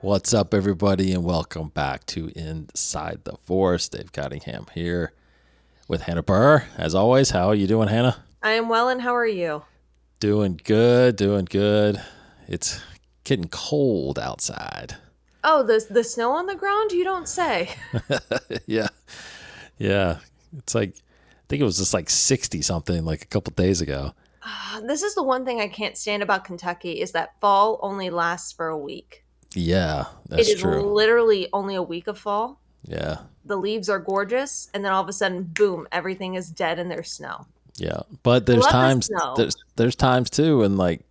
What's up, everybody, and welcome back to Inside the Force. Dave Cottingham here with Hannah Burr. As always, how are you doing, Hannah? I am well, and how are you? Doing good, doing good. It's getting cold outside. Oh, the snow on the ground? You don't say. Yeah, yeah. It's like, I think it was just like 60 something like a couple days ago. This is the one thing I can't stand about Kentucky is that fall only lasts for a week. Yeah, It that's is true. literally only a week of fall. Yeah, The leaves are gorgeous, and then all of a sudden, boom, everything is dead and there's snow. yeah. But I there's love the times, snow. there's times too, and like,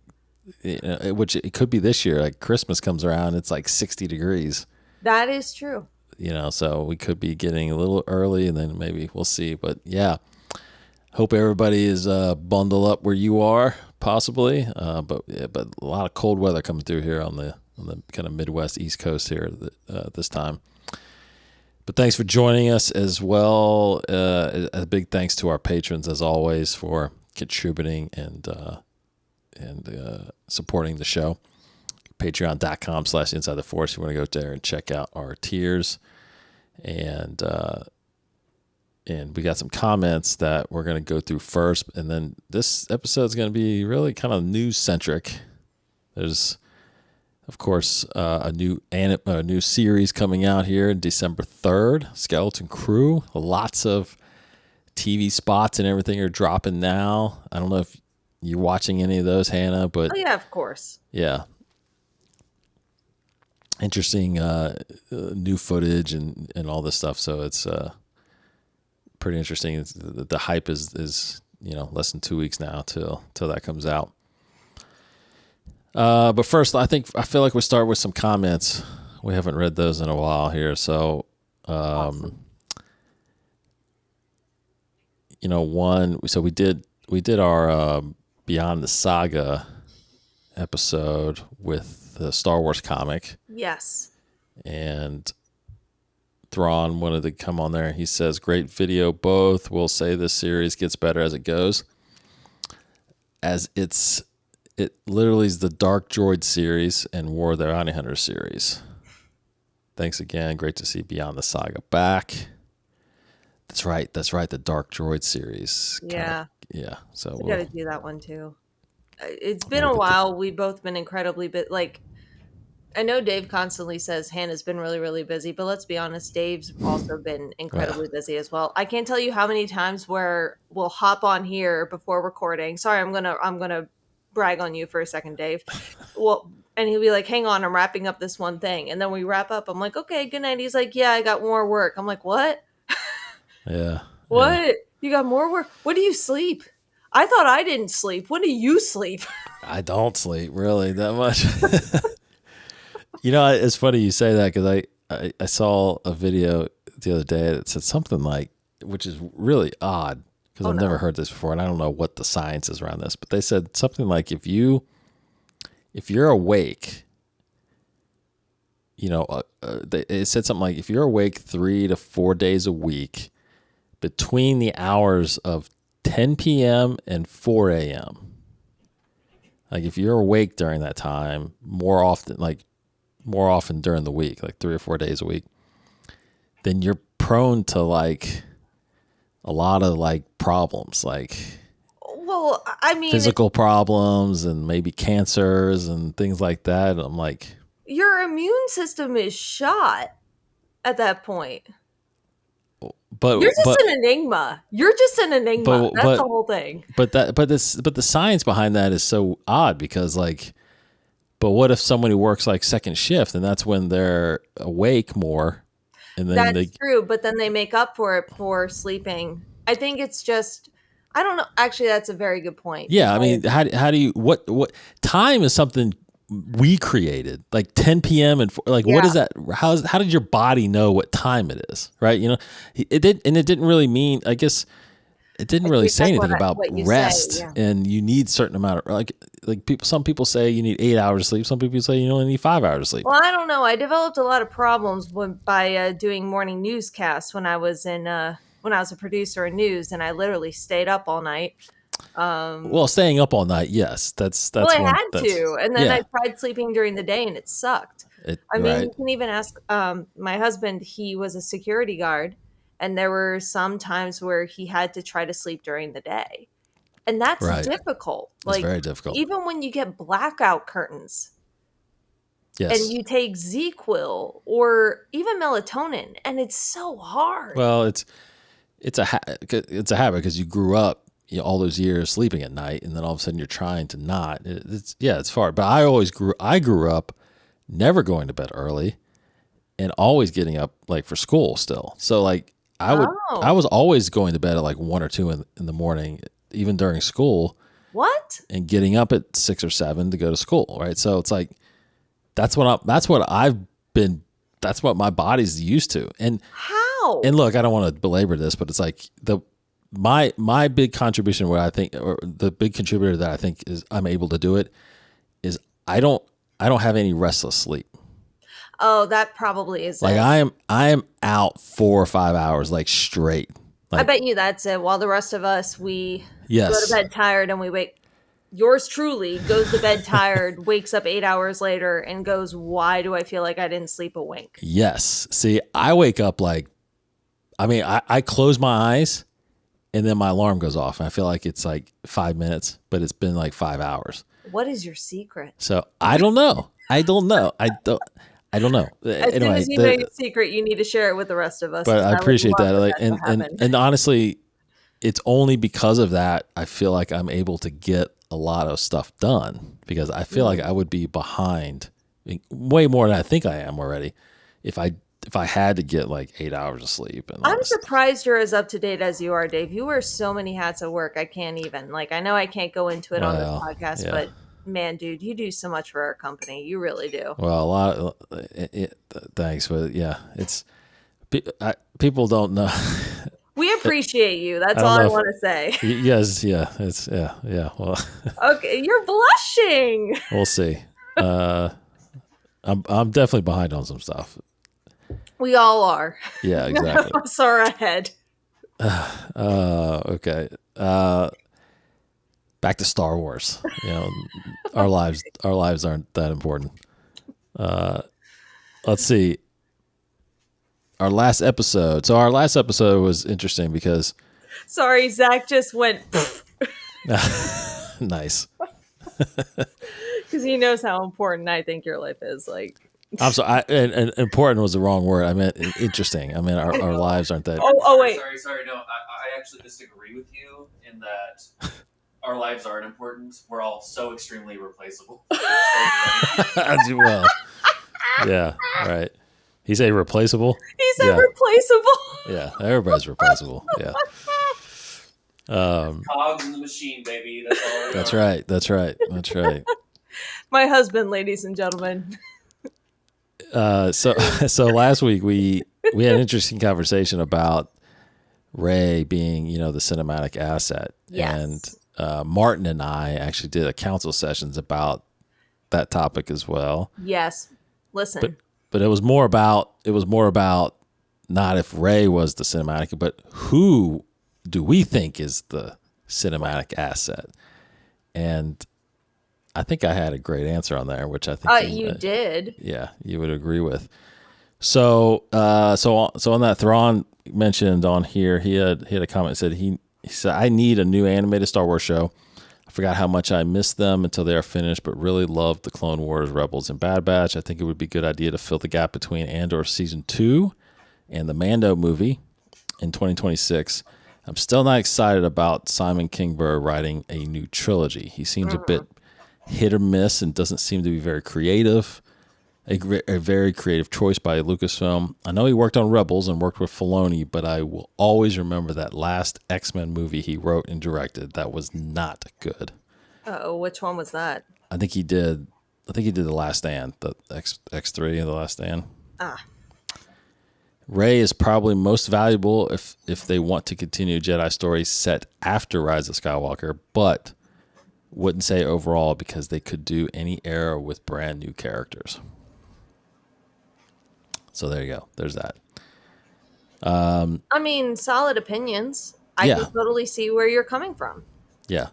which it could be this year, like Christmas comes around, it's like 60 degrees. That is true. So we could be getting a little early, and then maybe we'll see. But yeah, hope everybody is bundled up where you are, possibly. But a lot of cold weather coming through here on the kind of Midwest East Coast here this time. But thanks for joining us as well. A big thanks to our patrons as always for contributing and supporting the show. Patreon.com/Inside the Force. You want to go there and check out our tiers. And we got some comments that we're going to go through first, and then this episode is going to be really kind of news centric. There's, of course, a new series coming out here December 3rd, Skeleton Crew. Lots of TV spots and everything are dropping now. I don't know if you're watching any of those, Hannah, but Oh, yeah, of course. yeah, interesting new footage and all this stuff. So it's pretty interesting. The hype is less than 2 weeks now till that comes out. But first, I feel like we start with some comments. We haven't read those in a while here, so Awesome. one. So we did our Beyond the Saga episode with the Star Wars comic, Yes. and Thrawn wanted to come on there. He says, "Great video, both. Will say this series gets better as it goes, as it literally is the Dark Droid series and War of the Bounty Hunter series. Thanks again. Great to see Beyond the Saga back." That's right. The Dark Droid series. Yeah. Yeah. So We got to do that one too. It's been we'll a get to. while. We've both been incredibly bit like I know Dave constantly says Hannah's been really, really busy, but let's be honest, Dave's also been Yeah. incredibly busy as well. I can't tell you how many times where we'll hop on here before recording. Sorry, I'm gonna brag on you for a second, Dave. Well, and he'll be like, "Hang on, I'm wrapping up this one thing," and then we wrap up. I'm like, "Okay, good night." He's like, "Yeah, I got more work." I'm like, "What? Yeah. Yeah. What? You got more work? When do you sleep? I thought I didn't sleep. When do you sleep?" I don't sleep really that much. It's funny you say that because I saw a video the other day that said something like, which is really odd because Oh I've never no. heard this before, and I don't know what the science is around this, but they said something like if you're awake, it said something like if you're awake 3 to 4 days a week between the hours of 10 p.m. and 4 a.m. Like if you're awake during that time more often during the week, like 3 or 4 days a week, then you're prone to like a lot of like problems, like Well, I mean, physical problems and maybe cancers and things like that. And I'm like, your immune system is shot at that point. but You're just but an enigma. You're just an enigma. but That's the but whole thing. but the science behind that is so odd because like, but what if someone who works like second shift and that's when they're awake more, and then That's they true, but then they make up for it for sleeping. I think it's just I don't know. Actually, that's a very good point yeah, I because mean, how do you what time is something we created like 10 p.m. and like what yeah, is that? How did your body know what time it is? Right? It didn't really mean. I guess it didn't really say exactly anything about what you say. rest Yeah. and you need certain amount of like people. Some people say you need 8 hours of sleep. Some people say you only need 5 hours of sleep. Well, I don't know. I developed a lot of problems by doing morning newscasts when I was a producer in news, and I literally stayed up all night. Well, staying up all night, yes, Well, that's I one had that's to, and then I yeah. tried sleeping during the day, and it sucked. I mean, Right. you can even ask my husband, he was a security guard, and there were some times where he had to try to sleep during the day. And that's Right. difficult. It's Like, very difficult. even when you get blackout curtains and Yes. you take ZQuil or even melatonin, and it's so hard. Well, it's it's a habit because you grew up all those years sleeping at night, and then all of a sudden you're trying to not. It's hard. But I grew up never going to bed early and always getting up like for school still. So like I Oh, was always going to bed at like 1 or 2 in the morning, even during school, what? and getting up at 6 or 7 to go to school. Right. So it's like that's what I've been. That's what my body's used to. How? And look, I don't want to belabor this, but it's like my big contribution, what I think, or the big contributor that I think is I'm able to do it, is I don't have any restless sleep. Oh, that probably is Like it. I am out 4 or 5 hours like straight. I Like bet you that's it. While the rest of us, we go to yes, bed tired and we wake. Yours truly goes to bed tired, wakes up 8 hours later, and goes, "Why do I feel like I didn't sleep a wink?" yes. See, I wake up like, I mean, I close my eyes and then my alarm goes off, and I feel like it's like 5 minutes, but it's been like 5 hours. What is your secret? So I don't know. I don't know. I don't know. As soon Anyway, as you know your secret, you need to share it with the rest of us. but 'Cause I I would appreciate love that. for Like, that to happen. and honestly, it's only because of that I feel like I'm able to get a lot of stuff done, because I feel like I would be behind way more than I think I am already if I had to get like 8 hours of sleep and all I'm this stuff. surprised you're as up to date as you are, Dave. You wear so many hats at work. I can't even. Like, I know I can't go into it on this Well, podcast, yeah. but man, dude, you do so much for our company. You really do. Well, a lot. Thanks, but yeah, it's people don't know. We appreciate you. That's I don't all know I if want to say. yes, yeah, it's yeah. Well, Okay, you're blushing. we'll see. I'm definitely behind on some stuff. We all are. Yeah, None exactly. of us are ahead. Okay. Back to Star Wars. Our lives aren't that important. Let's see. Our last episode. So our last episode was interesting because Sorry, Zach just went nice. because he knows how important I think your life is. Like, I'm sorry. And important was the wrong word. I meant interesting. I mean, our lives aren't that. oh wait, Sorry. No, I actually disagree with you in that our lives aren't important. We're all so extremely replaceable. Well, yeah, right. He say replaceable. he said Yeah. replaceable. Yeah, everybody's replaceable. Yeah. Cogs in the machine, baby. That's all. That's right. That's right. My husband, ladies and gentlemen. So last week we had an interesting conversation about Ray being, the cinematic asset. Yes. And Martin and I actually did a council sessions about that topic as well. Yes. Listen. But it was more about not if Ray was the cinematic, but who do we think is the cinematic asset? And I think I had a great answer on there, which I think you did. Yeah, you would agree with. So on that, Thrawn mentioned on here, he had a comment that said he said, I need a new animated Star Wars show. I forgot how much I missed them until they are finished, but really loved the Clone Wars, Rebels, and Bad Batch. I think it would be a good idea to fill the gap between Andor Season 2 and the Mando movie in 2026. I'm still not excited about Simon Kinberg writing a new trilogy. He seems a bit hit or miss and doesn't seem to be very creative. A very creative choice by Lucasfilm. I know he worked on Rebels and worked with Filoni, but I will always remember that last X-Men movie he wrote and directed that was not good. Oh, which one was that? I think he did The Last Stand, the X3 of The Last Stand. Rey is probably most valuable if they want to continue Jedi stories set after Rise of Skywalker, but wouldn't say overall because they could do any era with brand new characters. So there you go. There's that. I mean, solid opinions. I Yeah. can totally see where you're coming from. Yeah.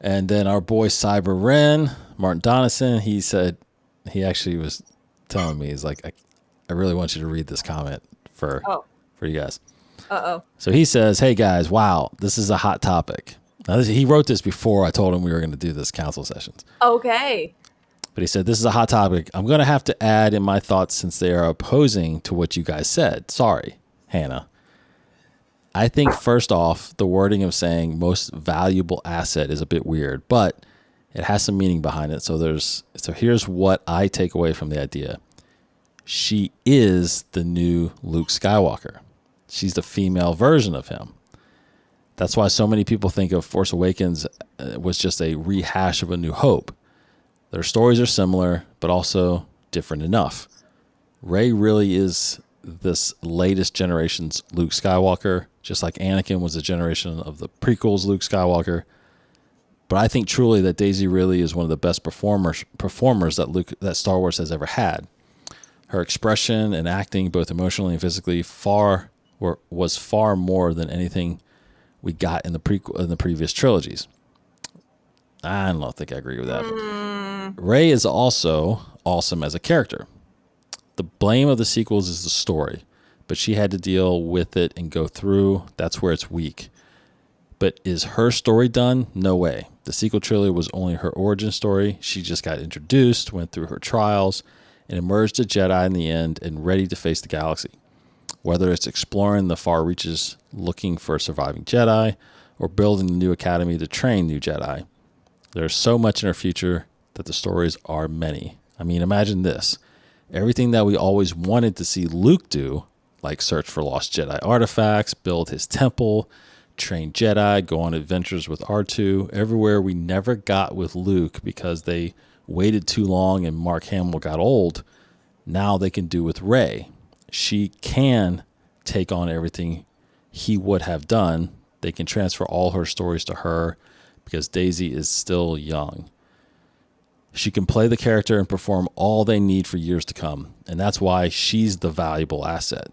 And then our boy Cyber Ren, Martin Donison, he said he actually was telling me, he's like, I really want you to read this comment for you guys. So he says, "Hey guys, wow, this is a hot topic." Now he wrote this before I told him we were going to do this council sessions. Okay. But he said, "This is a hot topic. I'm going to have to add in my thoughts since they are opposing to what you guys said. Sorry, Hannah. I think first off, the wording of saying most valuable asset is a bit weird, but it has some meaning behind it. So here's what I take away from the idea. She is the new Luke Skywalker. She's the female version of him. That's why so many people think of Force Awakens was just a rehash of A New Hope. Their stories are similar, but also different enough. Rey really is this latest generation's Luke Skywalker, just like Anakin was a generation of the prequels Luke Skywalker. But I think truly that Daisy really is one of the best performers that Star Wars has ever had. Her expression and acting, both emotionally and physically, was far more than anything we got in the previous trilogies. I don't think I agree with that. Rey is also awesome as a character. The blame of the sequels is the story, but she had to deal with it and go through. That's where it's weak. But is her story done? No way. The sequel trilogy was only her origin story. She just got introduced, went through her trials, and emerged a Jedi in the end and ready to face the galaxy. Whether it's exploring the far reaches looking for surviving Jedi or building a new academy to train new Jedi, there's so much in her future that the stories are many. I mean, imagine this. Everything that we always wanted to see Luke do, like search for lost Jedi artifacts, build his temple, train Jedi, go on adventures with R2, everywhere we never got with Luke because they waited too long and Mark Hamill got old, now they can do with Rey. She can take on everything he would have done. They can transfer all her stories to her because Daisy is still young. She can play the character and perform all they need for years to come, and that's why she's the valuable asset.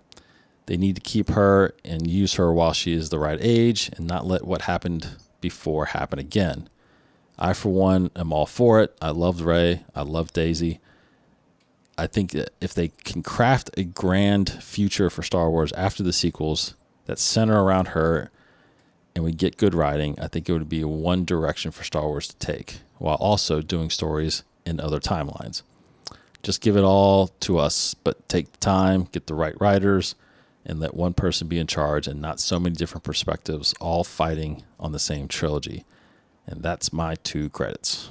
They need to keep her and use her while she is the right age and not let what happened before happen again. I, for one, am all for it. I loved Rey. I love Daisy. I think that if they can craft a grand future for Star Wars after the sequels that center around her and we get good writing, I think it would be one direction for Star Wars to take, while also doing stories in other timelines. Just give it all to us, but take the time, get the right writers, and let one person be in charge and not so many different perspectives all fighting on the same trilogy. And that's my 2 credits.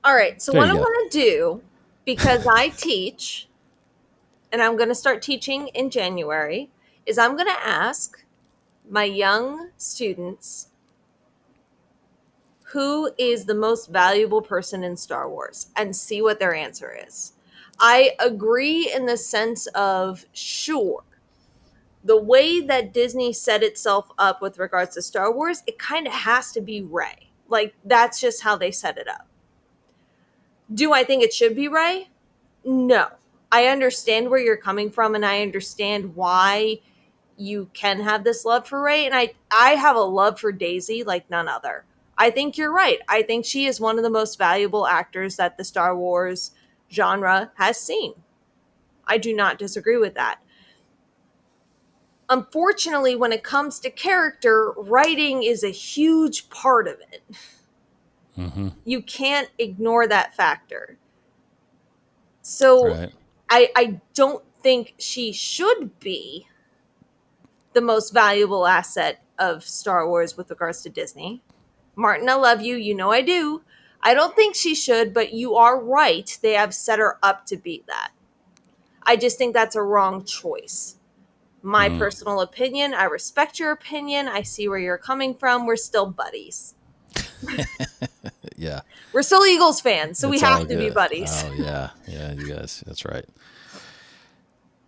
All right, so what I want to do, because I teach, and I'm going to start teaching in January, is I'm going to ask my young students who is the most valuable person in Star Wars and see what their answer is. I agree in the sense of, sure, the way that Disney set itself up with regards to Star Wars, it kind of has to be Rey. Like, that's just how they set it up. Do I think it should be Rey? No. I understand where you're coming from, and I understand why you can have this love for Rey, and I have a love for Daisy like none other. I think you're right. I think she is one of the most valuable actors that the Star Wars genre has seen. I do not disagree with that. Unfortunately, when it comes to character, writing is a huge part of it. Mm-hmm. You can't ignore that factor. So right. I don't think she should be the most valuable asset of Star Wars with regards to Disney. Martin, I love you. You know I do. I don't think she should, but you are right. They have set her up to be that. I just think that's a wrong choice. My personal opinion. I respect your opinion. I see where you're coming from. We're still buddies. Yeah. We're still Eagles fans, so we have to be buddies. Oh, yeah. Yeah, you guys. That's right.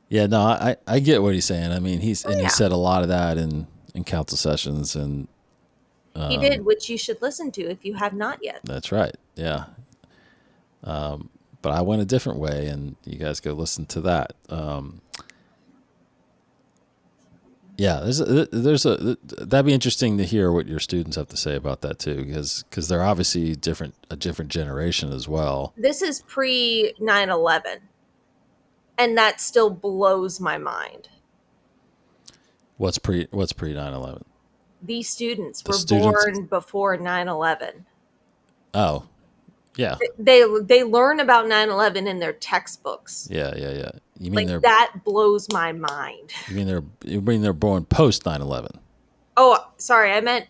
Yeah, no, I get what he's saying. I mean, he said a lot of that in council sessions. And he did, which you should listen to if you have not yet. That's right. Yeah. But I went a different way, and you guys go listen to that. Yeah, that'd be interesting to hear what your students have to say about that too, because they're obviously a different generation as well. This is pre 9/11, and that still blows my mind. What's pre 9/11? These students The were students. born before 9/11. Oh, yeah, They learn about 9/11 in their textbooks. yeah, yeah, yeah. Like, that blows my mind. You mean they're born post 9/11? Oh, sorry, I meant,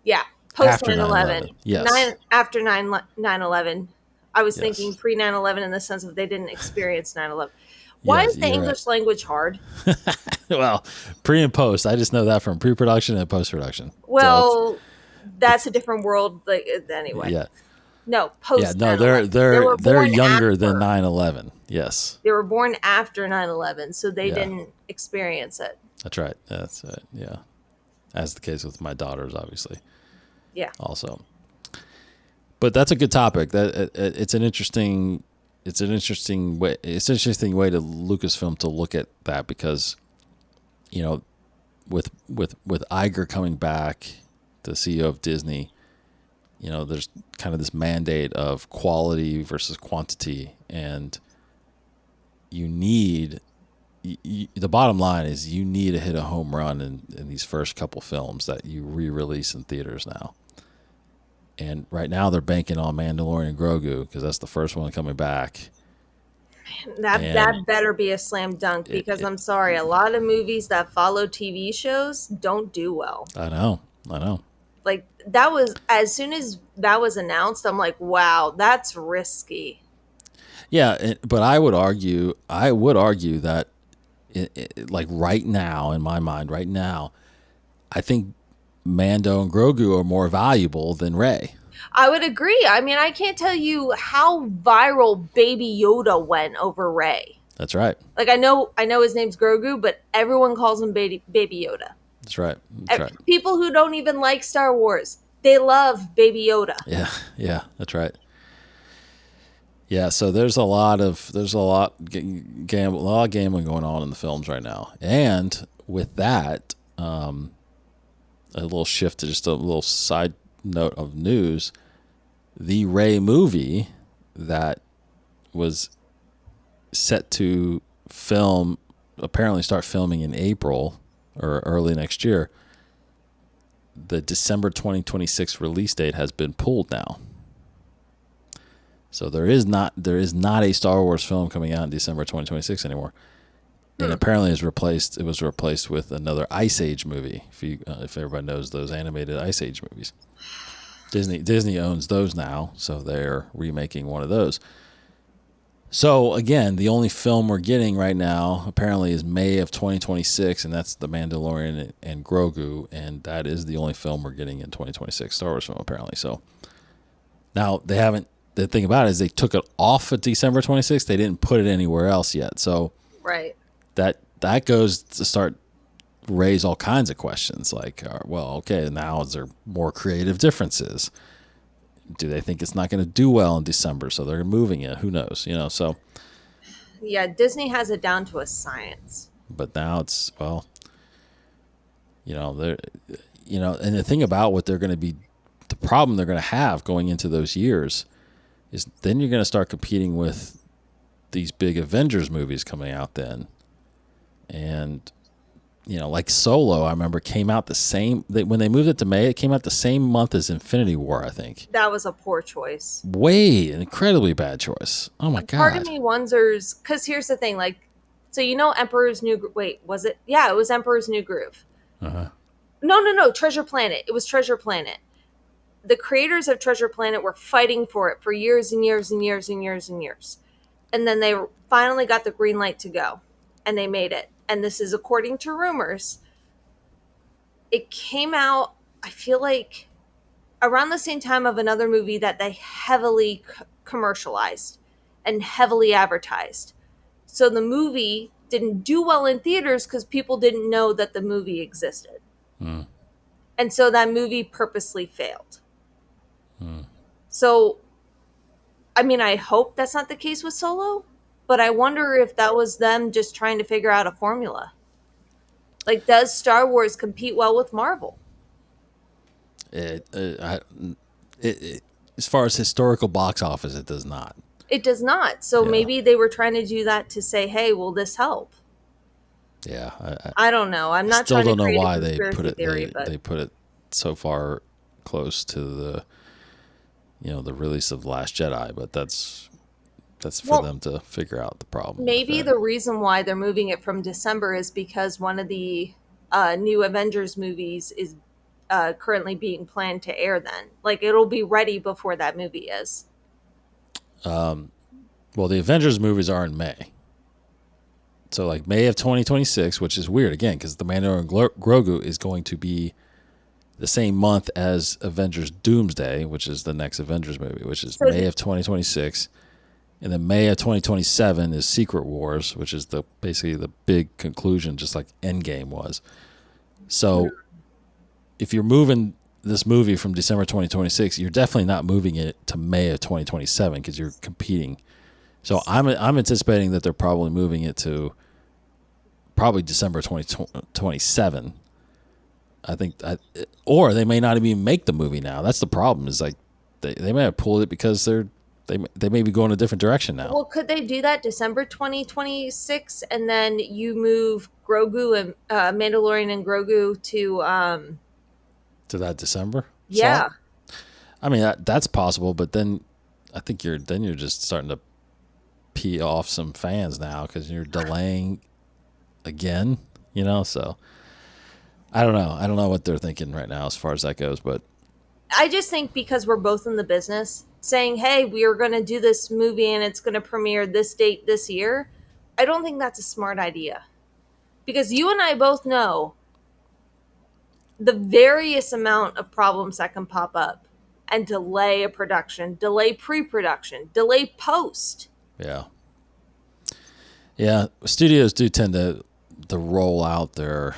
yeah, post After 9/11. 9/11? Yes, After 9/11. I was thinking yes, pre 9/11 in the sense of they didn't experience 9/11. Why yes. is the You're right. English language hard? Well, pre and post. I just know that from pre-production and post-production. Well, that's a different world. Like, anyway, Yeah, no, yeah. post No, 9/11. They were they're born younger than after. 9/11. Yes, They were born after 9/11, so they yeah, didn't experience it. that's right. That's right. Yeah, as the case with my daughters, obviously, Yeah. also. But that's a good topic. It's an interesting way. It's an interesting way to Lucasfilm to look at that because, you know, with Iger coming back, the CEO of Disney, you know, there's kind of this mandate of quality versus quantity, and you need the bottom line is you need to hit a home run in these first couple films that you re-release in theaters now. And right now they're banking on Mandalorian and Grogu because that's the first one coming back. That better be a slam dunk because I'm sorry, a lot of movies that follow TV shows don't do well. I know. Like, that was, as soon as that was announced, I'm like, wow, that's risky. Yeah, but I would argue that like right now in my mind, right now, I think Mando and Grogu are more valuable than Rey. I would agree. I mean, I can't tell you how viral Baby Yoda went over Rey. That's right. Like, I know his name's Grogu, but everyone calls him Baby Yoda. That's right. That's right. People who don't even like Star Wars, they love Baby Yoda. Yeah, that's right. Yeah, so there's a lot gambling going on in the films right now, and with that, a little shift to just a little side note of news: the Rey movie that was set to apparently start filming in April or early next year. The December 2026 release date has been pulled now. So there is not a Star Wars film coming out in December 2026 anymore. And apparently it was replaced with another Ice Age movie. If everybody knows those animated Ice Age movies. Disney owns those now, so they're remaking one of those. So again, the only film we're getting right now apparently is May of 2026, and that's The Mandalorian and Grogu, and that is the only film we're getting in 2026 Star Wars film apparently. So now they haven't. The thing about it is they took it off of December 26th. They didn't put it anywhere else yet. So right. That goes to start raise all kinds of questions like, well, okay, now is there more creative differences? Do they think it's not going to do well in December, so they're moving it? Who knows? You know, so. Yeah, Disney has it down to a science. But now it's, well, and the thing about what they're going to be, the problem they're going to have going into those years is then you're going to start competing with these big Avengers movies coming out then. And, like Solo, I remember came out when they moved it to May, it came out the same month as Infinity War, I think. That was a poor choice. An incredibly bad choice. Oh my God. Part of me wonders, because here's the thing, like, so Emperor's New, wait, was it? Yeah, it was Emperor's New Groove. Uh-huh. No, Treasure Planet. It was Treasure Planet. The creators of Treasure Planet were fighting for it for years and years and years and years and years. And then they finally got the green light to go. And they made it. And this is according to rumors. It came out, I feel like, around the same time of another movie that they heavily commercialized and heavily advertised. So the movie didn't do well in theaters because people didn't know that the movie existed. And so that movie purposely failed. So, I mean, I hope that's not the case with Solo, but I wonder if that was them just trying to figure out a formula. Like, does Star Wars compete well with Marvel? As far as historical box office, it does not. It does not. So Yeah. maybe they were trying to do that to say, hey, will this help? Yeah, I don't know. I'm not still trying to don't know create a why they put conspiracy it. theory, but They put it so far close to the, the release of the Last Jedi, but that's for them to figure out the problem. maybe the reason why they're moving it from December is because one of the new Avengers movies is currently being planned to air then. Like, it'll be ready before that movie is. Well, the Avengers movies are in May. So, like, May of 2026, which is weird, again, because The Mandalorian Grogu is going to be the same month as Avengers Doomsday, which is the next Avengers movie, which is May of 2026. And then May of 2027 is Secret Wars, which is basically the big conclusion, just like Endgame was. So, if you're moving this movie from December 2026, you're definitely not moving it to May of 2027 because you're competing. So I'm anticipating that they're probably moving it to probably December 2027. I think or they may not even make the movie now. That's the problem. Is like they may have pulled it because they may be going a different direction now. Well, could they do that December 2026 and then you move Grogu and Mandalorian and Grogu to that December? Yeah. slot? I mean that's possible, but then I think you're just starting to pee off some fans now because you're delaying again. So I don't know what they're thinking right now as far as that goes, but I just think because we're both in the business, saying, hey, we are going to do this movie and it's going to premiere this date this year, I don't think that's a smart idea. Because you and I both know the various amount of problems that can pop up and delay a production, delay pre-production, delay post. Yeah, studios do tend to roll out their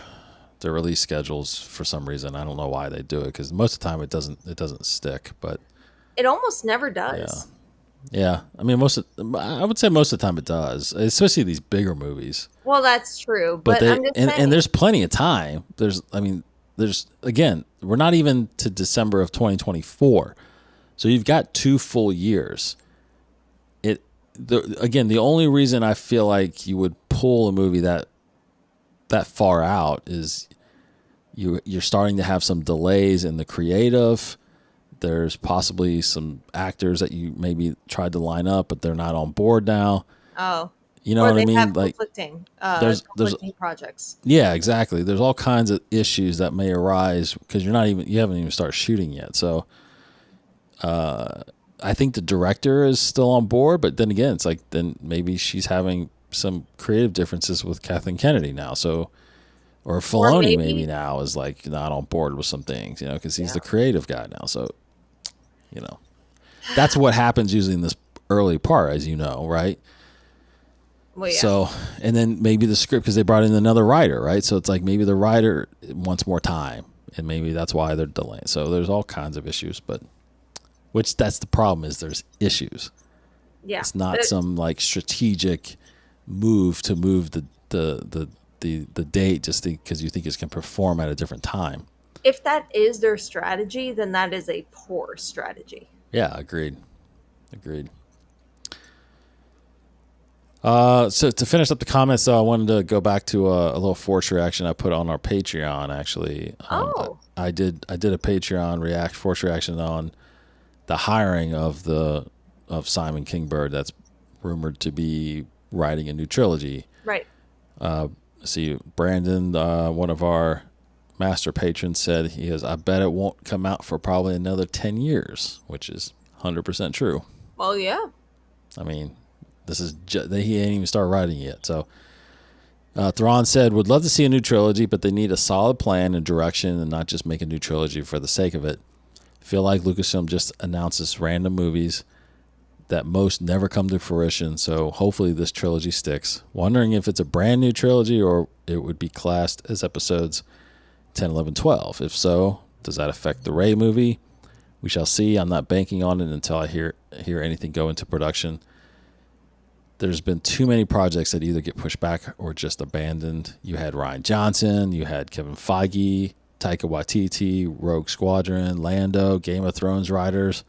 release schedules for some reason. I don't know why they do it because most of the time it doesn't stick, but it almost never does. Yeah. I mean, I would say most of the time it does, especially these bigger movies. Well, that's true, but I'm just saying. And there's plenty of time. There's again, we're not even to December of 2024, so you've got 2 full years. The only reason I feel like you would pull a movie that far out is you're starting to have some delays in the creative. There's possibly some actors that you maybe tried to line up, but they're not on board now. Oh, you know what I mean? Have like conflicting projects. Yeah, exactly. There's all kinds of issues that may arise because you haven't even started shooting yet. So, I think the director is still on board, but then again, it's like then maybe she's having some creative differences with Kathleen Kennedy now. So, or Filoni maybe now is like not on board with some things, because he's the creative guy now. So, that's what happens usually in this early part, as you know, right? Well, yeah. So, and then maybe the script, because they brought in another writer, right? So it's like maybe the writer wants more time, and maybe that's why they're delaying. So there's all kinds of issues, that's the problem is there's issues. Yeah, it's not some like strategic move to move the date just because you think it can perform at a different time. If that is their strategy, then that is a poor strategy. Yeah, agreed. So to finish up the comments, though, I wanted to go back to a little Force reaction I put on our Patreon. Actually, I did a Patreon Force reaction on the hiring of Simon Kingbird. That's rumored to be writing a new trilogy. Right. See, Brandon, one of our master patrons, said I bet it won't come out for probably another 10 years, which is 100% true. Well, yeah. I mean, he ain't even started writing yet. So, Thrawn said, would love to see a new trilogy, but they need a solid plan and direction and not just make a new trilogy for the sake of it. Feel like Lucasfilm just announces random movies that most never come to fruition, so hopefully this trilogy sticks. Wondering if it's a brand new trilogy or it would be classed as episodes 10, 11, 12. If so, does that affect the Rey movie? We shall see. I'm not banking on it until I hear anything go into production. there's been too many projects that either get pushed back or just abandoned. You had Ryan Johnson, you had Kevin Feige, Taika Waititi, Rogue Squadron, Lando, Game of Thrones writers.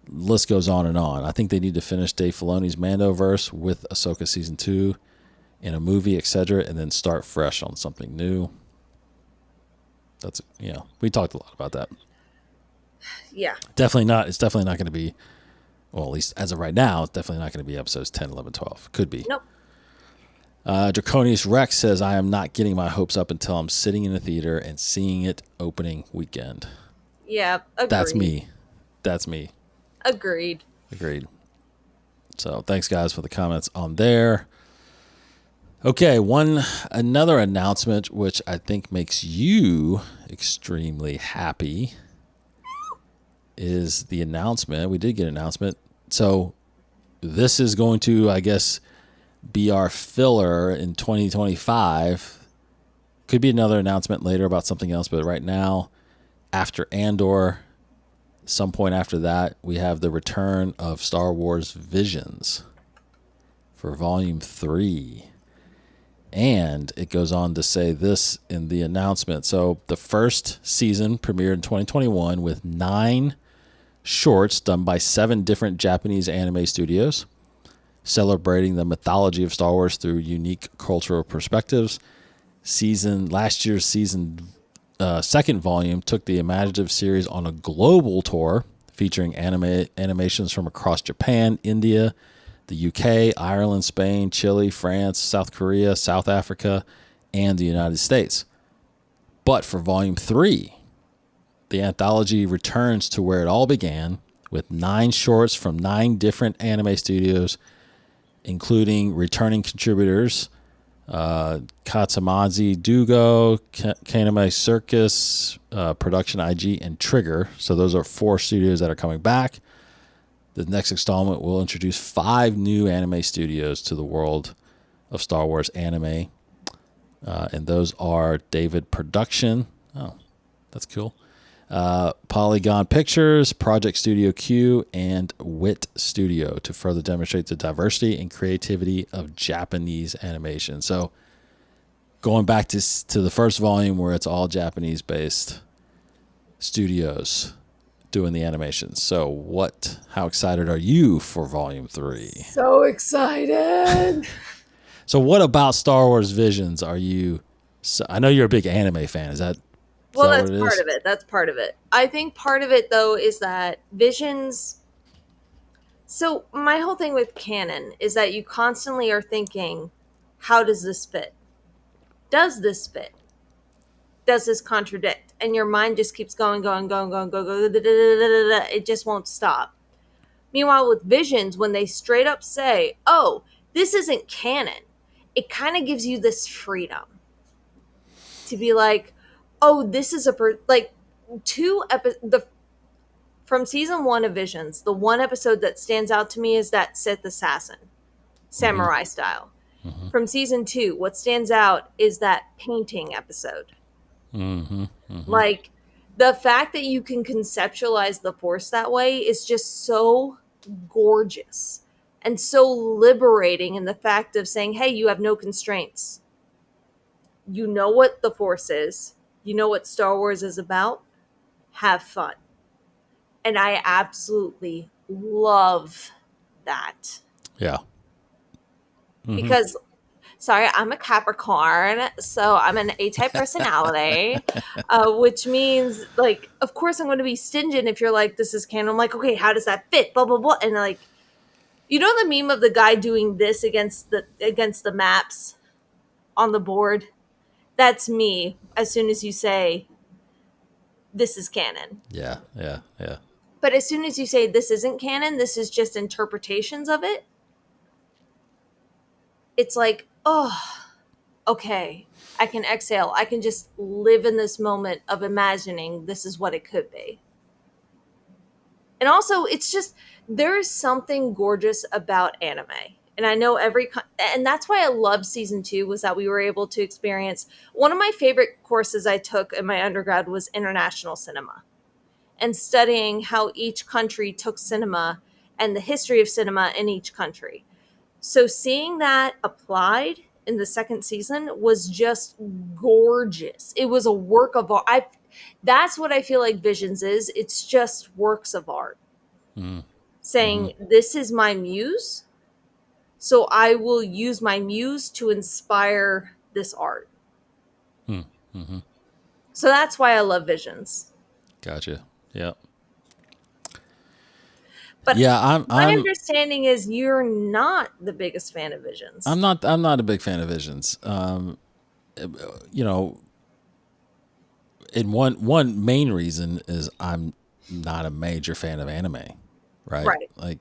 List goes on and on. I think they need to finish Dave Filoni's Mandoverse with Ahsoka Season 2 in a movie, etc., and then start fresh on something new. That's, we talked a lot about that. Yeah. Definitely not. It's definitely not going to be, well, at least as of right now, it's definitely not going to be episodes 10, 11, 12. Could be. Nope. Draconius Rex says, I am not getting my hopes up until I'm sitting in a theater and seeing it opening weekend. Yeah, agreed. That's me. Agreed. So thanks, guys, for the comments on there. Okay, another announcement, which I think makes you extremely happy, is the announcement. We did get an announcement. So this is going to, I guess, be our filler in 2025. Could be another announcement later about something else, but right now, after Andor, some point after that, we have the return of Star Wars Visions for Volume 3. And it goes on to say this in the announcement. So the first season premiered in 2021 with 9 shorts done by 7 different Japanese anime studios, celebrating the mythology of Star Wars through unique cultural perspectives. Last year's season second volume took the imaginative series on a global tour featuring animations from across Japan, India, the UK, Ireland, Spain, Chile, France, South Korea, South Africa, and the United States. But for Volume 3, the anthology returns to where it all began with 9 shorts from 9 different anime studios, including returning contributors Katsumazi Dugo, Kaname Circus, Production IG, and Trigger. So those are 4 studios that are coming back. The next installment will introduce 5 new anime studios to the world of Star Wars anime. And those are David Production. Oh, that's cool. Polygon Pictures, Project Studio Q, and Wit Studio to further demonstrate the diversity and creativity of Japanese animation. So going back to the first volume where it's all Japanese-based studios doing the animations. So how excited are you for Volume 3? So excited. So what about Star Wars Visions are you... I know you're a big anime fan. Is that... Well, that's part of it. That's part of it. I think part of it, though, is that Visions... So my whole thing with canon is that you constantly are thinking, how does this fit? Does this fit? Does this contradict? And your mind just keeps going. It just won't stop. Meanwhile, with Visions, when they straight up say, oh, this isn't canon, it kind of gives you this freedom to be like, oh, this is from season 1 of Visions, the one episode that stands out to me is that Sith assassin, samurai style. Mm-hmm. From season 2, what stands out is that painting episode. Mm-hmm. Mm-hmm. Like, the fact that you can conceptualize the Force that way is just so gorgeous and so liberating in the fact of saying, hey, you have no constraints. You know what the Force is. You know what Star Wars is about. Have fun. And I absolutely love that. Yeah. Mm-hmm. Because, sorry, I'm a Capricorn, so I'm an A-type personality, which means, like, of course I'm going to be stingent if you're like, this is canon. I'm like, okay, how does that fit? Blah, blah, blah. And, like, you know the meme of the guy doing this against the maps on the board? That's me as soon as you say, this is canon. Yeah. But as soon as you say this isn't canon, this is just interpretations of it, it's like, oh, okay, I can exhale. I can just live in this moment of imagining this is what it could be. And also, it's just, there's something gorgeous about anime. And I know and that's why I loved season 2, was that we were able to experience, one of my favorite courses I took in my undergrad was international cinema, and studying how each country took cinema and the history of cinema in each country. So seeing that applied in the second season was just gorgeous. It was a work of art. That's what I feel like Visions is. It's just works of art. Saying, this is my muse, so I will use my muse to inspire this art. So that's why I love Visions. Gotcha. Yeah. But yeah, my understanding is you're not the biggest fan of Visions. I'm not a big fan of Visions. You know, and one main reason is I'm not a major fan of anime, right? Right. Like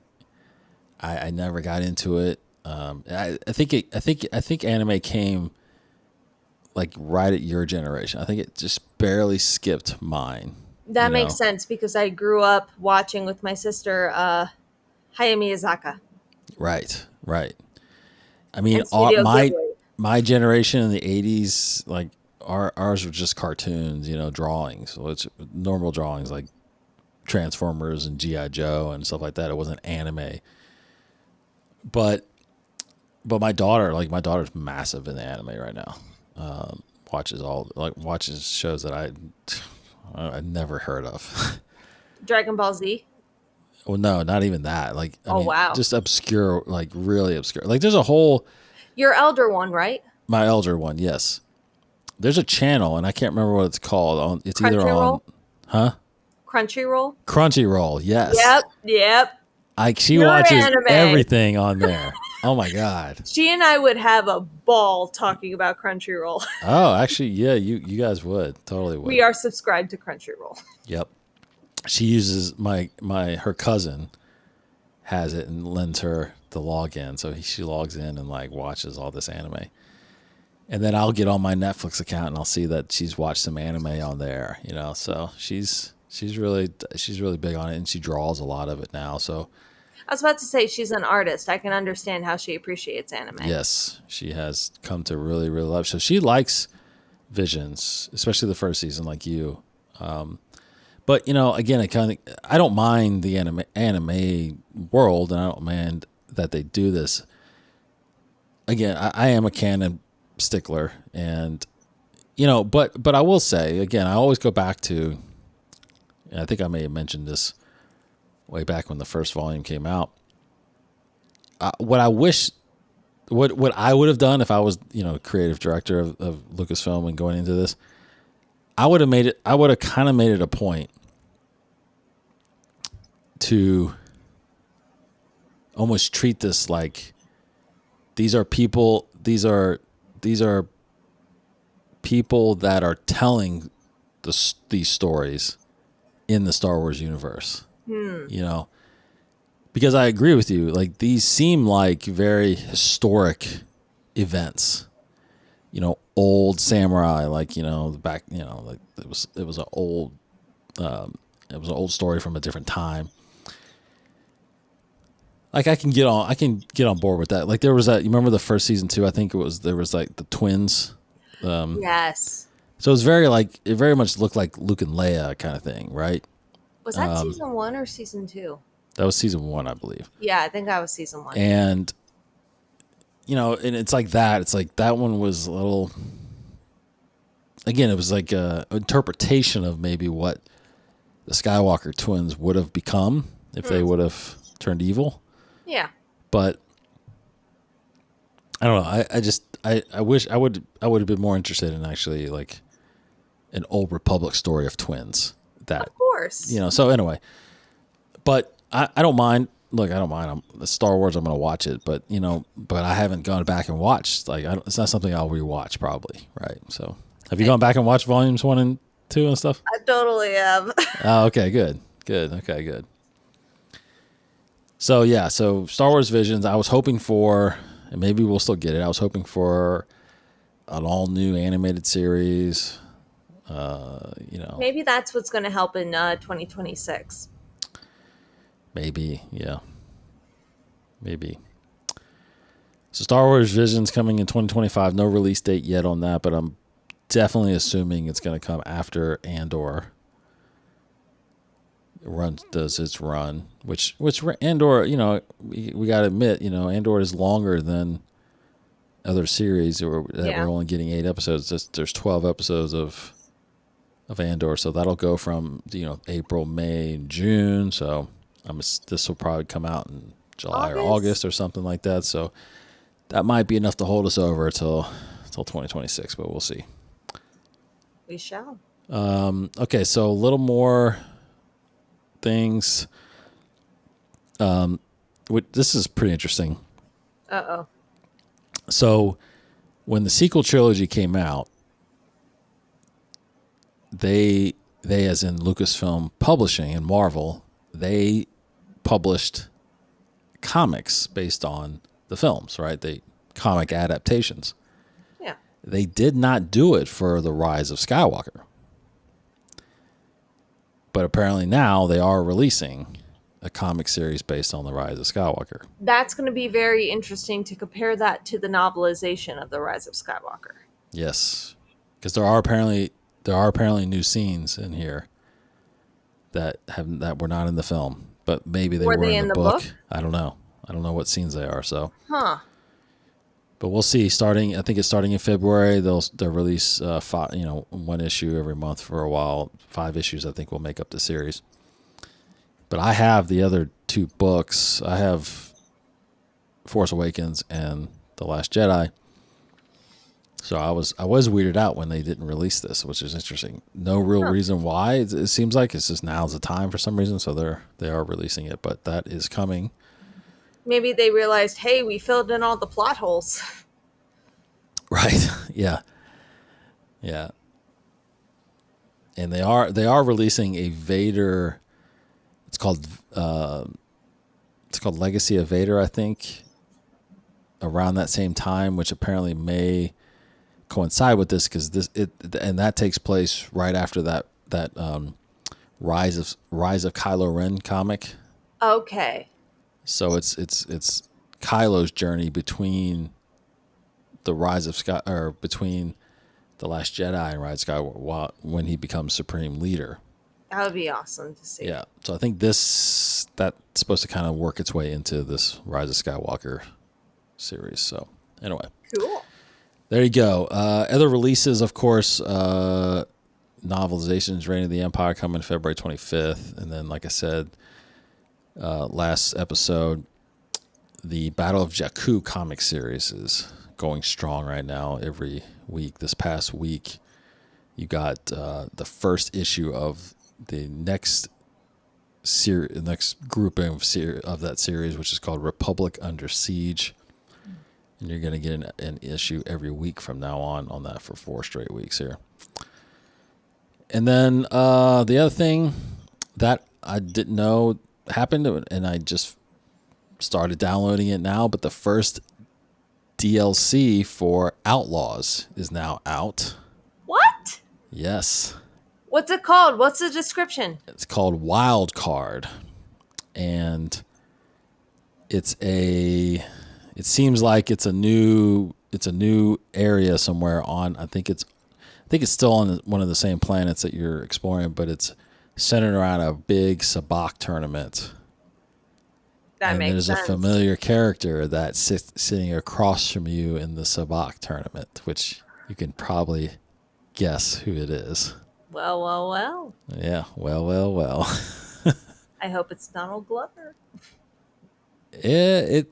I never got into it. I think anime came like right at your generation. I think it just barely skipped mine. That makes sense because I grew up watching with my sister Hayao Miyazaki. Right. I mean, And Studio Ghibli. my generation in the 80s, like ours were just cartoons, drawings. So it's normal drawings like Transformers and G.I. Joe and stuff like that. It wasn't anime. But my daughter's massive in the anime right now. Watches shows that I never heard of. Dragon Ball Z. Well, no, not even that. Like, I mean, wow. just obscure, like really obscure. Like, there's a whole. Your elder one, right? My elder one, yes. There's a channel, and I can't remember what it's called. It's either on, Crunchyroll. Crunchyroll, yes. Yep. She watches everything on there. Oh my god. She and I would have a ball talking about Crunchyroll. Oh, actually, yeah, you guys would totally would. We are subscribed to Crunchyroll. Yep. She uses her cousin has it and lends her the login, so she logs in and like watches all this anime. And then I'll get on my Netflix account and I'll see that she's watched some anime on there, So she's really big on it, and she draws a lot of it now. So I was about to say she's an artist. I can understand how she appreciates anime. Yes, she has come to really, really love. So she likes Visions, especially the first season, like you. But again, I don't mind the anime world, and I don't mind that they do this. Again, I am a canon stickler, and but I will say again, I always go back to. And I think I may have mentioned this way back when the first volume came out. What I wish, what I would have done if I was creative director of Lucasfilm and going into this, I would have kind of made it a point to almost treat this like these are people that are telling these stories in the Star Wars universe. Because I agree with you, like these seem like very historic events. Old samurai, like back, like it was an old story from a different time. Like I can get on board with that. Like there was that. You remember the first season too? I think there was like the twins. Yes. So it very much looked like Luke and Leia kind of thing, right? Was that season 1 or season 2? That was season 1, I believe. Yeah, I think that was season 1. And and it's like that. It's like that one was a little. Again, it was like a interpretation of maybe what the Skywalker twins would have become if they would have turned evil. Yeah. But I don't know. I wish I would have been more interested in actually like an old Republic story of twins. That, of course. So anyway, but I don't mind. Look, I don't mind. Star Wars, I'm going to watch it, but I haven't gone back and watched. Like, it's not something I'll rewatch probably, right? So, have you gone back and watched volumes 1 and 2 and stuff? I totally have. Oh, okay, good. Okay, good. So yeah, so Star Wars Visions. I was hoping for, and maybe we'll still get it. I was hoping for an all new animated series. Maybe that's what's going to help in 2026. Maybe, yeah. Maybe. So Star Wars Visions coming in 2025. No release date yet on that, but I'm definitely assuming it's going to come after Andor. does its run, which Andor, we got to admit, Andor is longer than other series that we're only getting 8 episodes. There's 12 episodes of Andor, so that'll go from April, May, and June. So this will probably come out in July or August or something like that. So that might be enough to hold us over till 2026, but we'll see. We shall. Okay, so a little more things. This is pretty interesting. Uh-oh. So when the sequel trilogy came out, they as in Lucasfilm Publishing and Marvel, they published comics based on the films, right? Comic adaptations. Yeah. They did not do it for the Rise of Skywalker. But apparently now they are releasing a comic series based on the Rise of Skywalker. That's going to be very interesting to compare that to the novelization of the Rise of Skywalker. Yes, because there are apparently new scenes in here that were not in the film, but maybe they were in the book. I don't know. I don't know what scenes they are. So, but we'll see. I think it's starting in February. They'll release 1 issue every month for a while. 5 issues, I think, will make up the series. But I have the other 2 books. I have Force Awakens and The Last Jedi. So I was weirded out when they didn't release this, which is interesting. No real reason why. It seems like it's just now's the time for some reason. So they are releasing it, but that is coming. Maybe they realized, hey, we filled in all the plot holes. Right. Yeah. Yeah. And they are releasing a Vader. It's called Legacy of Vader, I think, around that same time, which apparently may coincide with this because and that takes place right after that Rise of Kylo Ren comic. Okay. So it's Kylo's journey between the between The Last Jedi and Rise of Skywalker when he becomes Supreme Leader. That would be awesome to see. Yeah. So I think that's supposed to kind of work its way into this Rise of Skywalker series. So anyway. Cool. There you go. Other releases, of course, novelizations, Reign of the Empire coming February 25th. And then, like I said, last episode, the Battle of Jakku comic series is going strong right now every week. This past week, you got the first issue of the next grouping of that series, which is called Republic Under Siege. And you're going to get an issue every week from now on that for 4 straight weeks here. And then the other thing that I didn't know happened, and I just started downloading it now, but the first DLC for Outlaws is now out. What? Yes. What's it called? What's the description? It's called Wild Card. And it seems like it's a new area somewhere on. I think it's still on one of the same planets that you're exploring, but it's centered around a big sabacc tournament. That makes sense. There's a familiar character that's sitting across from you in the sabacc tournament, which you can probably guess who it is. Well. Yeah. Well. I hope it's Donald Glover. It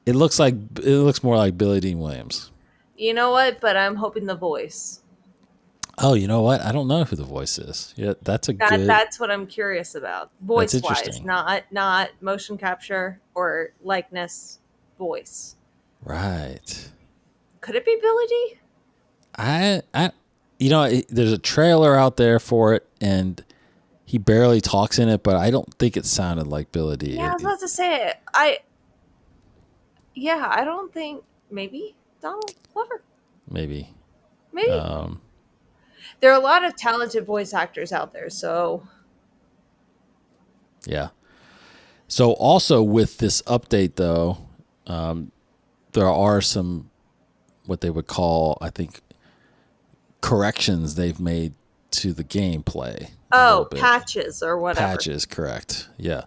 looks more like Billy Dean Williams. You know what? But I'm hoping the voice. Oh, you know what? I don't know who the voice is. Yeah, that's what I'm curious about. Voice wise, not motion capture or likeness. Voice. Right. Could it be Billy D? There's a trailer out there for it, and he barely talks in it, but I don't think it sounded like Billy D. Yeah, I was about to say it. I don't think. Maybe Donald Glover. Maybe. There are a lot of talented voice actors out there, so. Yeah. So also with this update, though, there are some what they would call, I think, corrections they've made to the gameplay. A little bit. Patches or whatever. Patches, correct. Yeah.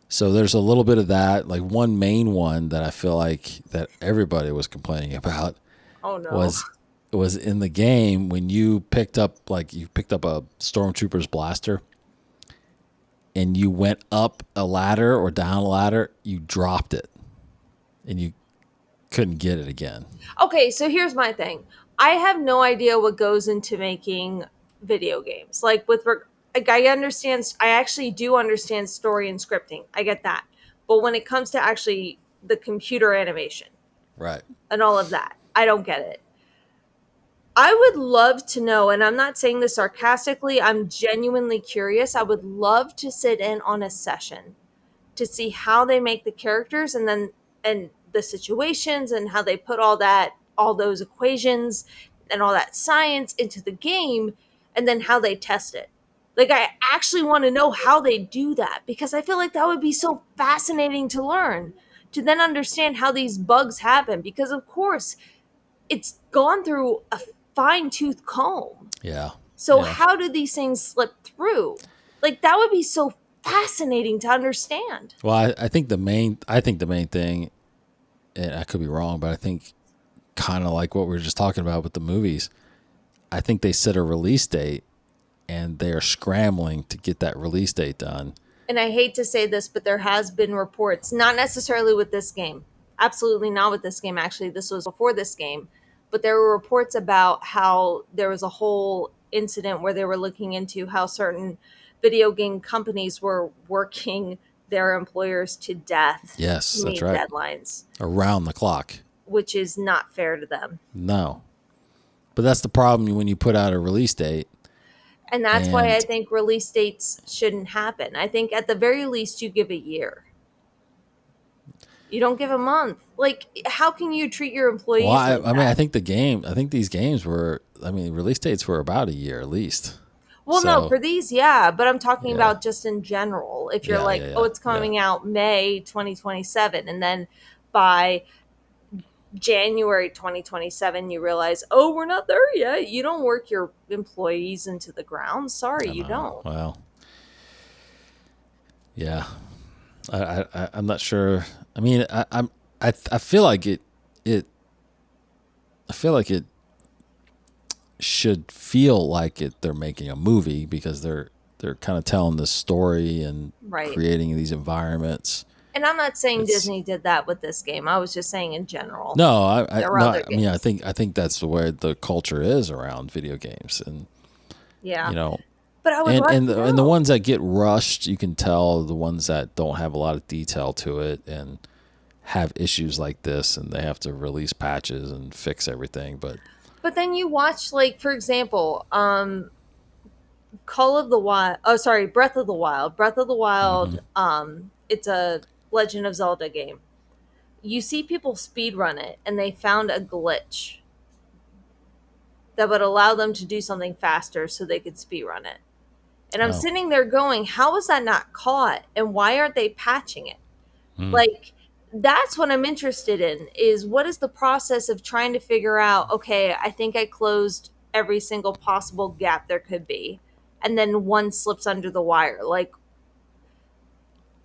So there's a little bit of that. Like one main one that I feel like that everybody was complaining about Oh no. was in the game when you picked up a stormtrooper's blaster and you went up a ladder or down a ladder, you dropped it and you couldn't get it again. Okay, so here's my thing. I have no idea what goes into making video games. Like I actually do understand story and scripting. I get that. But when it comes to actually the computer animation Right. and all of that, I don't get it. I would love to know, and I'm not saying this sarcastically, I'm genuinely curious. I would love to sit in on a session to see how they make the characters and the situations and how they put all those equations and all that science into the game and then how they test it. Like, I actually want to know how they do that because I feel like that would be so fascinating to learn, to then understand how these bugs happen because, of course, it's gone through a fine-tooth comb. Yeah. So yeah. how do these things slip through? Like, that would be so fascinating to understand. Well, I think the main thing, and I could be wrong, but I think kind of like what we were just talking about with the movies, I think they set a release date and they are scrambling to get that release date done. And I hate to say this, but there has been reports, not necessarily with this game, absolutely not with this game, actually, this was before this game, but there were reports about how there was a whole incident where they were looking into how certain video game companies were working their employers to death. Yes, to that's meet right. Deadlines. Around the clock. Which is not fair to them. No. But that's the problem when you put out a release date. And that's why I think release dates shouldn't happen. I think at the very least you give a year. You don't give a month. Like, how can you treat your employees like that? I mean, I think these games were, release dates were about a year at least. Well, no, for these, yeah, but I'm talking about just in general. If you're it's coming out May 2027, and then by January 2027, you realize, we're not there yet. You don't work your employees into the ground. Sorry, you don't. Well, yeah, I'm not sure. I mean, I feel like it should feel like they're making a movie because they're kind of telling this story and creating these environments. And I'm not saying Disney did that with this game. I was just saying in general. No, I think that's the way the culture is around video games, and But I would and the ones that get rushed, you can tell the ones that don't have a lot of detail to it and have issues like this, and they have to release patches and fix everything. But then you watch, like, for example, Breath of the Wild. Breath of the Wild, it's a Legend of Zelda game. You see people speedrun it, and they found a glitch that would allow them to do something faster so they could speedrun it. And I'm sitting there going, how is that not caught? And why aren't they patching it? Like, that's what I'm interested in, is what is the process of trying to figure out, okay, I think I closed every single possible gap there could be, and then one slips under the wire. Like,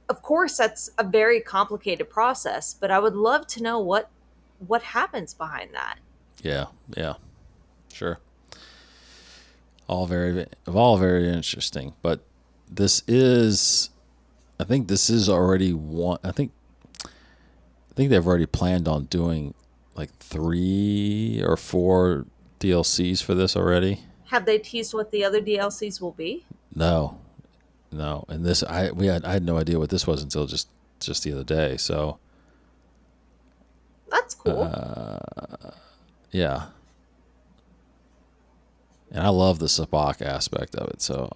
of course, that's a very complicated process, but I would love to know what happens behind that. Yeah, sure. All very interesting. But I think this is already one. I think they've already planned on doing like 3 or 4 DLCs for this already. Have they teased what the other DLCs will be? No. And this, I had no idea what this was until just the other day. So that's cool. Yeah. And I love the Sabacc aspect of it. So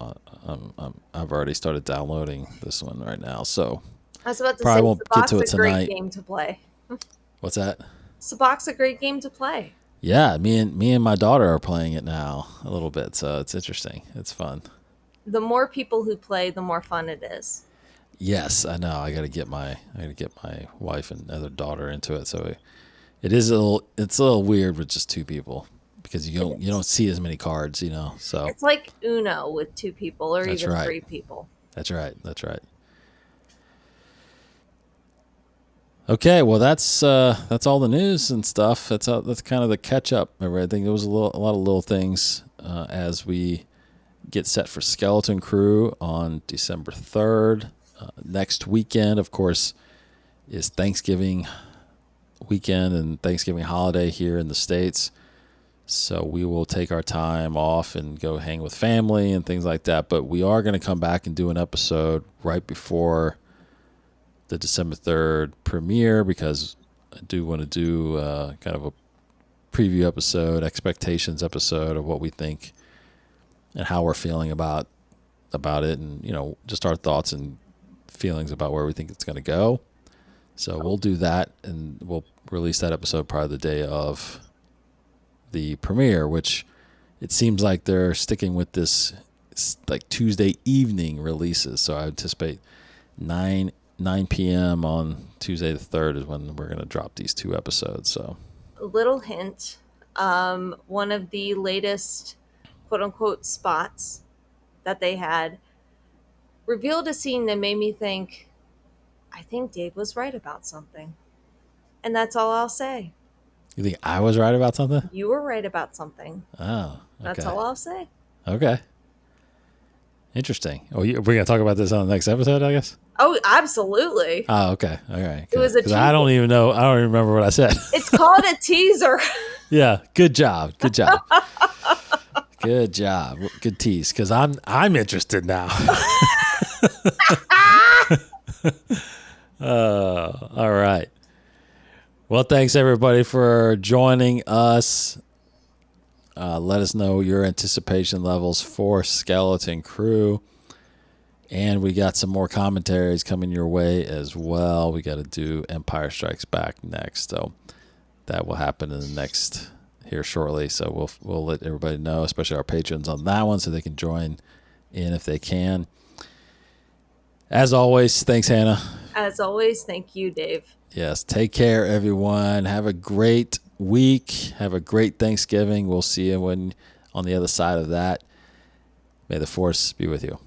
I've already started downloading this one right now. So I was about to probably say, won't get to it Sabacc's a great tonight. game to play. What's that? Sabacc's a great game to play. Yeah, me and my daughter are playing it now a little bit, so it's interesting. It's fun. The more people who play, the more fun it is. Yes, I know. I got to get my wife and other daughter into it. So it's a little weird with just 2 people because you don't see as many cards, So It's like Uno with 2 people or That's even right. 3 people. That's right. Okay, well that's all the news and stuff. That's kind of the catch up. I think there was a lot of little things as we get set for Skeleton Crew on December 3rd. Next weekend, of course, is Thanksgiving weekend and Thanksgiving holiday here in the States. So we will take our time off and go hang with family and things like that. But we are going to come back and do an episode right before the December 3rd premiere, because I do want to do kind of a preview episode, expectations episode of what we think and how we're feeling about it, and just our thoughts and feelings about where we think it's going to go. So we'll do that, and we'll release that episode probably the day of the premiere, which it seems like they're sticking with this like Tuesday evening releases. So I anticipate 9 p.m. on Tuesday the 3rd is when we're going to drop these 2 episodes. So A little hint, one of the latest quote-unquote spots that they had revealed a scene that made me think, I think Dave was right about something. And that's all I'll say. you think I was right about something? You were right about something. Oh, okay. That's all I'll say. Okay. Interesting. Oh, we're going to talk about this on the next episode, I guess? Oh, absolutely. Oh, okay. All right. It was a 'Cause I don't even know. I don't even remember what I said. It's called a teaser. Yeah. Good job. Good job. Good job. Good tease. Because I'm interested now. All right. Well, thanks everybody for joining us. Let us know your anticipation levels for Skeleton Crew. And we got some more commentaries coming your way as well. We got to do Empire Strikes Back next. So that will happen in the next here shortly. So we'll let everybody know, especially our patrons, on that one so they can join in if they can. As always, thanks, Hannah. As always, thank you, Dave. Yes, take care, everyone. Have a great week. Have a great Thanksgiving. We'll see you on the other side of that. May the Force be with you.